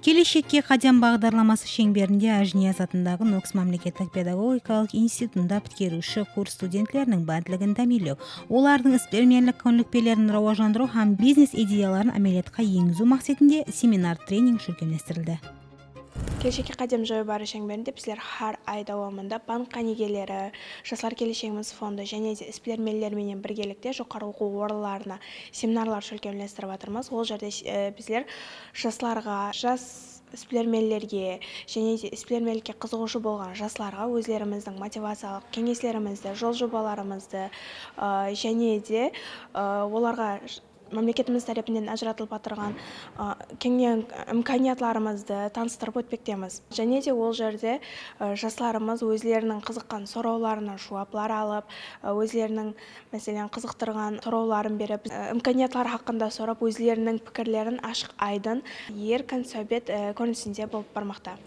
Келешекке қадам бағдарламасы шеңберінде Ажнияз атындағы НОКС мемлекеттік педагогикалық институтында біткеруші курс студенттерінің бәнділігін тәмелеу, олардың іспелмерлік көңілікпелерін рауажандыру һәм бизнес идеяларын әмелиятқа енгізу мақсатында семинар-тренинг жүргізілді. Келешекке қадам жою бары шеңберінде біздер har ай давамында банк қанегелері, Жастар келешегіміз фонды және де іспелмелерменен біргелікте жоғары оқу орындарына семинарлар жүргізіп жатырмыз. Ол жерде біздер жастарға, жас іспелмелерге және де іспелмелікке қызығушы болған жастарға өздеріміздің мотивациялық кеңеслерімізді, жол жобаларымызды және де оларға мемлекетіміз тарапынан ажыратылып отырған кеңінен имканиятларымызды таныстырып өтпектеміз. Және де ол жерде жастарымыз өздерінің қызыққан сұрауларына жауаплар алып, өздерінің мәселен қызықтырған сұрауларын беріп, имканиятлар хақында сұрап, өздерінің пікірлерін ашық айдын еркін сөйлеп көрінісінде болып бармақта.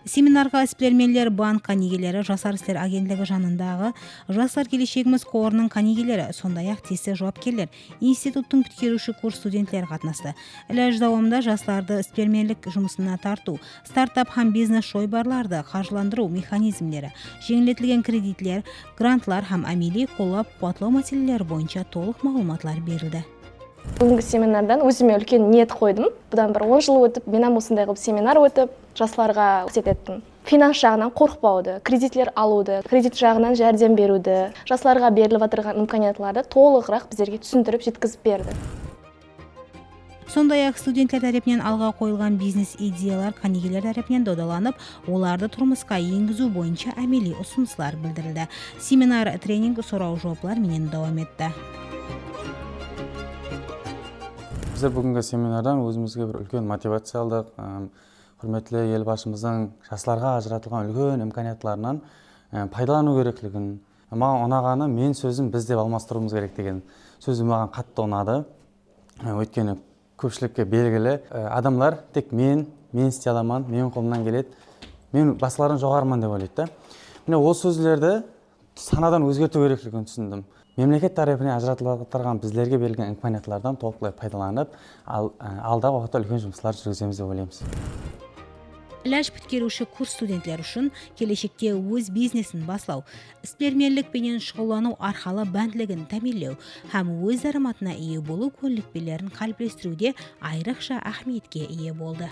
Семинарға іспелмелер банк қанегелері, Жастар істер агентлігі жанындағы Жастар келешегіміз қорының қанегелері, сондай-ақ тиісті жауапкерлер, институттың біткеруші курс студенттері қатынасты. Іләж давамында жастарды іспелмелік жұмысына тарту, стартап һәм бизнес шойбарларды қаржыландыру механизмдері, жеңілдетілген кредитлер, грантлар һәм әмели қолдап қуатлау мәселелері бойынша толық мағлұматлар берілді. Бүгінгі семинардан өзіме үлкен ниет қойдым. Бұдан бір 10 жыл өтіп, мен осындай қылып семинар өтіп, жастарға көрсететтім. Финанс жағынан қорықпауды, кредитлер алуды, кредит жағынан жәрдем беруді, жастарға беріліп отырған имканиятларды толығырақ біздерге түсіндіріп жеткізіп берді. Сондай-ақ студенттер тарапынан алға қойылған бизнес идеялар қанегелер тарапынан додаланып, оларды тұрмысқа енгізу бойынша әмели ұсыныстар білдірілді. Семинар тренинг сұрау жауаплар менен давам етті. Біздер бүгінгі семинардан өзімізге бір үлкен мотивация алдық. Құрметті елбасымыздың жастарға ажыратылған үлкен имканиятларынан пайдалану керектігін, маған ұнағаны мен сөзін біз деп алмастыруымыз керек деген сөзі маған қатты ұнады. Өйткені көпшілікке белгілі адамлар тек мен істей аламын, менің қолымнан келеді, мен басқалардан жоғарымын деп ойлайды. Міне ол сөздерді санадан өзгерту керектігін түсіндім. Мемлекет тарапынан ажыратылып отырған біздерге берілген имканиятлардан толықтай пайдаланып, алдағы уақытта үлкен жұмыстар жүргіземіз деп ойлаймыз. Іләж біткеруші курс студенттер үшін келешекте өз бизнесін баслау, іспелмелік пенен шұғылану арқылы бәнділігін тәмелеу һәм өз дараматына ие болу көңілікпелерін қалыптастыруде айрықша ахметке ие болды.